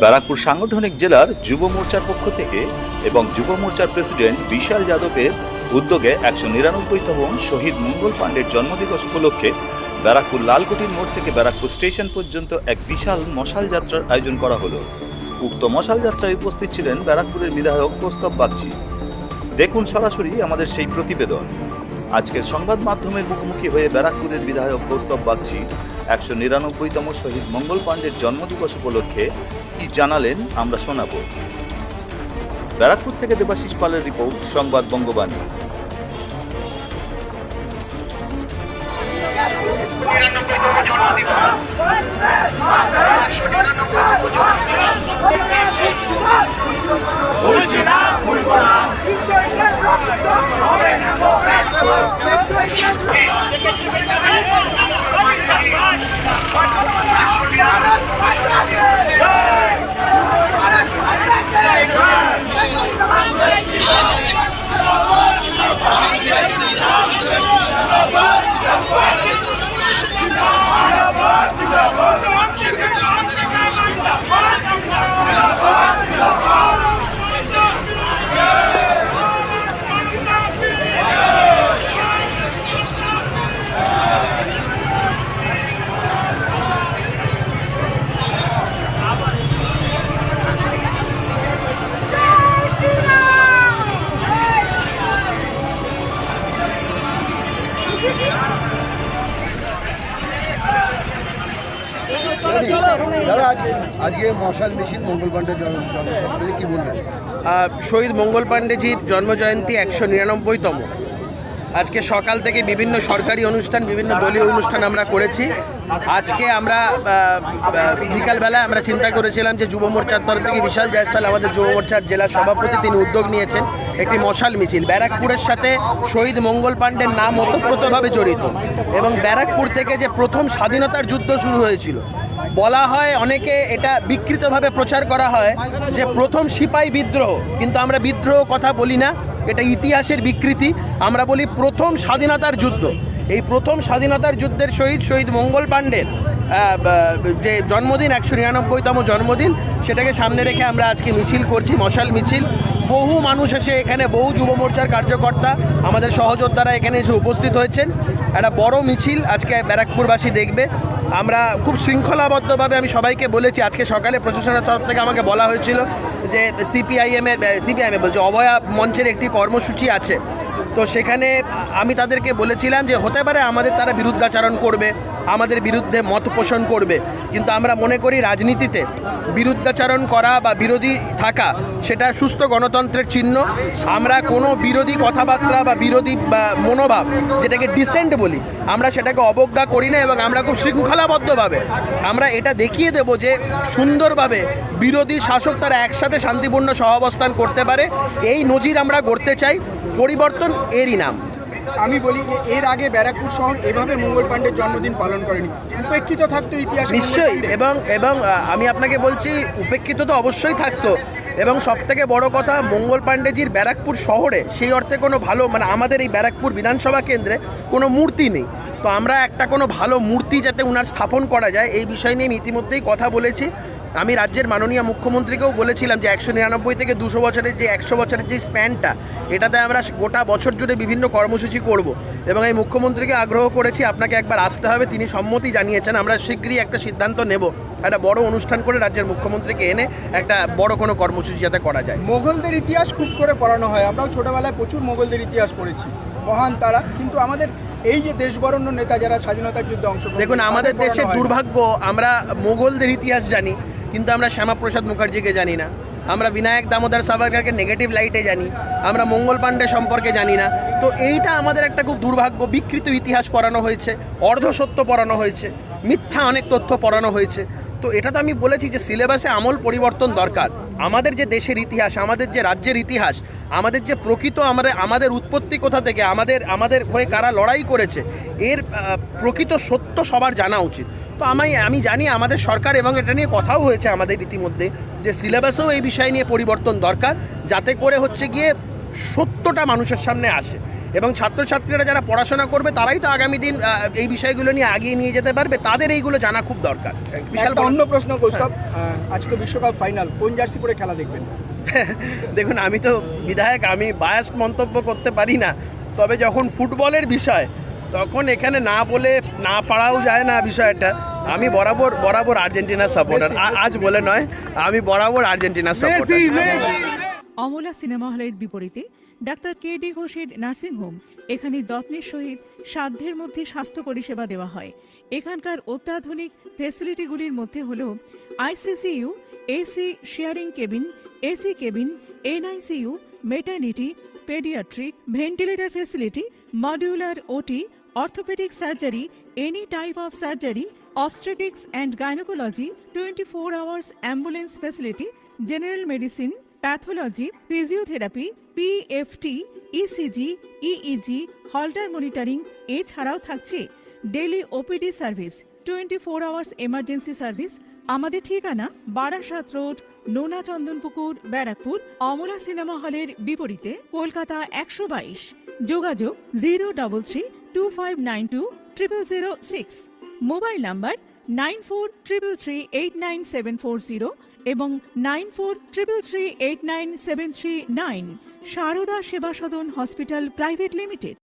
ব্যারাকপুর সাংগঠনিক জেলার যুব মোর্চার পক্ষ থেকে এবং যুব মোর্চার প্রেসিডেন্ট বিশাল যাদবের উদ্যোগে 199তম শহীদ মঙ্গল পাণ্ডের জন্মদিবস উপলক্ষে ব্যারাকপুর লালকুটির মোড় থেকে ব্যারাকপুর স্টেশন পর্যন্ত এক বিশাল মশাল যাত্রার আয়োজন করা হলো। উক্ত মশাল যাত্রায় উপস্থিত ছিলেন ব্যারাকপুরের বিধায়ক কৌস্তব বাগচি। দেখুন সরাসরি আমাদের সেই প্রতিবেদন। আজকের সংবাদ মাধ্যমের মুখোমুখি হয়ে ব্যারাকপুরের বিধায়ক কৌস্তব বাগচি 199তম শহীদ মঙ্গল পাণ্ডের জন্মদিবস উপলক্ষে কি জানালেন আমরা শোনাব। ব্যারাকপুর থেকে দেবাশিস পালের রিপোর্ট, সংবাদ বঙ্গবাণী। দাদা, আজকে মশাল মিছিল মঙ্গল পাণ্ডের জন্মদিন কি বলবেন? শহীদ মঙ্গল পাণ্ডেজির জন্মজয়ন্তী 199তম। আজকে সকাল থেকে বিভিন্ন সরকারি অনুষ্ঠান, বিভিন্ন দলীয় অনুষ্ঠান আমরা করেছি। আজকে আমরা বিকালবেলায় আমরা চিন্তা করেছিলাম যে যুব মোর্চার তরফ থেকে বিশাল জয়সাল আমাদের যুব মোর্চার জেলা সভাপতি, তিনি উদ্যোগ নিয়েছেন একটি মশাল মিছিল। ব্যারাকপুরের সাথে শহীদ মঙ্গল পাণ্ডের নাম ওতপ্রোতভাবে জড়িত এবং ব্যারাকপুর থেকে যে প্রথম স্বাধীনতার যুদ্ধ শুরু হয়েছিল, বলা হয় অনেকে এটা বিকৃতভাবে প্রচার করা হয় যে প্রথম সিপাহী বিদ্রোহ, কিন্তু আমরা বিদ্রোহ কথা বলি না, এটা ইতিহাসের বিকৃতি। আমরা বলি প্রথম স্বাধীনতার যুদ্ধ। এই প্রথম স্বাধীনতার যুদ্ধের শহীদ মঙ্গল পাণ্ডের যে জন্মদিন, 199তম জন্মদিন, সেটাকে সামনে রেখে আমরা আজকে মিছিল করছি, মশাল মিছিল। বহু মানুষ এসে এখানে, বহু যুব মোর্চার কার্যকর্তা, আমাদের সহযোদ্ধারা এখানে এসে উপস্থিত হয়েছেন। একটা বড় মিছিল আজকে ব্যারাকপুরবাসী দেখবে। আমরা খুব শৃঙ্খলাবদ্ধভাবে, আমি সবাইকে বলেছি, আজকে সকালে প্রশাসনের তরফ থেকে আমাকে বলা হয়েছিল যে সিপিআইএমের বলছে অভয়া মঞ্চের একটি কর্মসূচি আছে। তো সেখানে আমি তাদেরকে বলেছিলাম যে হতে পারে আমাদের তারা বিরুদ্ধাচরণ করবে, আমাদের বিরুদ্ধে মত পোষণ করবে, কিন্তু আমরা মনে করি রাজনীতিতে বিরুদ্ধাচরণ করা বা বিরোধী থাকা সেটা সুস্থ গণতন্ত্রের চিহ্ন। আমরা কোনো বিরোধী কথাবার্তা বা বিরোধী বা মনোভাব, যেটাকে ডিসেন্ট বলি, আমরা সেটাকে অবজ্ঞা করি না এবং আমরা খুব শৃঙ্খলাবদ্ধভাবে আমরা এটা দেখিয়ে দেব যে সুন্দরভাবে বিরোধী শাসক তারা একসাথে শান্তিপূর্ণ সহাবস্থান করতে পারে। এই নজির আমরা গড়তে চাই। পরিবর্তন এরই নাম। আমি বলি, এর আগে ব্যারাকপুর শহর এভাবে মঙ্গল পাণ্ডের জন্মদিন পালন করেনি, উপেক্ষিত থাকতো ইতিহাস নিশ্চয়ই। এবং আমি আপনাকে বলছি, উপেক্ষিত তো অবশ্যই থাকতো। এবং সবথেকে বড় কথা, মঙ্গল পাণ্ডেজির ব্যারাকপুর শহরে সেই অর্থে কোনো ভালো, আমাদের এই ব্যারাকপুর বিধানসভা কেন্দ্রে কোনো মূর্তি নেই। তো আমরা একটা কোনো ভালো মূর্তি যাতে ওনার স্থাপন করা যায়, এই বিষয় নিয়ে আমি ইতিমধ্যেই কথা বলেছি। আমি রাজ্যের মাননীয় মুখ্যমন্ত্রীকেও বলেছিলাম যে 199 থেকে 200 বছরের যে 100 বছরের যে স্প্যানটা, এটাতে আমরা গোটা বছর জুড়ে বিভিন্ন কর্মসূচি করব। এবং এই মুখ্যমন্ত্রীকে আগ্রহ করেছি আপনাকে একবার আসতে হবে, তিনি সম্মতি জানিয়েছেন। আমরা শীঘ্রই একটা সিদ্ধান্ত নেব, একটা বড় অনুষ্ঠান করে রাজ্যের মুখ্যমন্ত্রীকে এনে একটা বড় কোনো কর্মসূচি যাতে করা যায়। মোগলদের ইতিহাস খুব করে পড়ানো হয়, আমরাও ছোটোবেলায় প্রচুর মোগলদের ইতিহাস পড়েছি, মহান তারা। কিন্তু আমাদের এই যে দেশবরেণ্য নেতা যারা স্বাধীনতার যুদ্ধে অংশগ্রহণ, দেখুন, আমাদের দেশের দুর্ভাগ্য, আমরা মোগলদের ইতিহাস জানি কিন্তু আমরা শ্যামাপ্রসাদ মুখার্জিকে জানি না, আমরা বিনায়ক দামোদর সাভারকারকে নেগেটিভ লাইটে জানি, আমরা মঙ্গল পাণ্ডে সম্পর্কে জানি না। তো এইটা আমাদের একটা খুব দুর্ভাগ্য। বিকৃত ইতিহাস পড়ানো হয়েছে, অর্ধসত্য পড়ানো হয়েছে, মিথ্যা অনেক তথ্য পড়ানো হয়েছে। তো এটা তো আমি বলেছি যে সিলেবাসে আমূল পরিবর্তন দরকার। আমাদের যে দেশের ইতিহাস, আমাদের যে রাজ্যের ইতিহাস, আমাদের যে প্রকৃত আমাদের উৎপত্তি কোথা থেকে, আমাদের হয়ে কারা লড়াই করেছে, এর প্রকৃত সত্য সবার জানা উচিত। তো আমি জানি আমাদের সরকার, এবং এটা নিয়ে কথাও হয়েছে আমাদের ইতিমধ্যে, যে সিলেবাসেও এই বিষয় নিয়ে পরিবর্তন দরকার, যাতে করে হচ্ছে গিয়ে সত্যটা মানুষের সামনে আসে। এবং ছাত্রছাত্রীরা যারা পড়াশোনা করবে তারাই তো আগামী দিন এই বিষয়গুলো নিয়ে আগিয়ে নিয়ে যেতে পারবে, তাদের এইগুলো জানা খুব দরকার। বিশাল একটা অন্য প্রশ্ন কৌস্তব, আজকে বিশ্বকাপ ফাইনাল, কোন জার্সি পরে খেলা দেখবেন? দেখুন, আমি তো বিধায়ক, আমি বায়াস মন্তব্য করতে পারি না, তবে যখন ফুটবলের বিষয় তখন এখানে না বলে না পারাও যায় না বিষয়টা। আমি বরাবর আর্জেন্টিনার সাপোর্টার, আজ বলে নয়, আমি বরাবর আর্জেন্টিনার সাপোর্টার। অমলা সিনেমা হলের বিপরীতে ডাক্তার কে.ডি. ঘোষের নার্সিংহোম। এখানে যত্নের সহিত সাধ্যের মধ্যে স্বাস্থ্য পরিষেবা দেওয়া হয়। এখানকার অত্যাধুনিক ফেসিলিটিগুলির মধ্যে হল ICCU, AC sharing cabin, AC cabin, NICU, maternity, paediatric, ventilator facility, modular OT, orthopaedic surgery, any type of surgery, obstetrics and gynecology, 24 hours ambulance facility, general medicine, pathology, physiotherapy, PFT, ECG, EEG, Holter monitoring, এছাড়াও থাকছে daily OPD service, 24 hours emergency service. আমাদের ঠিকানা Barasat road, নোনা Chandanpukur, Barrackpore. Amala cinema হলের বিপরীতে, কলকাতা 122। যোগাযোগ 03325920006। Mobile number 9433389740 এবং 9433389739। সারদা সেবা সদন হসপিটাল প্রাইভেট লিমিটেড।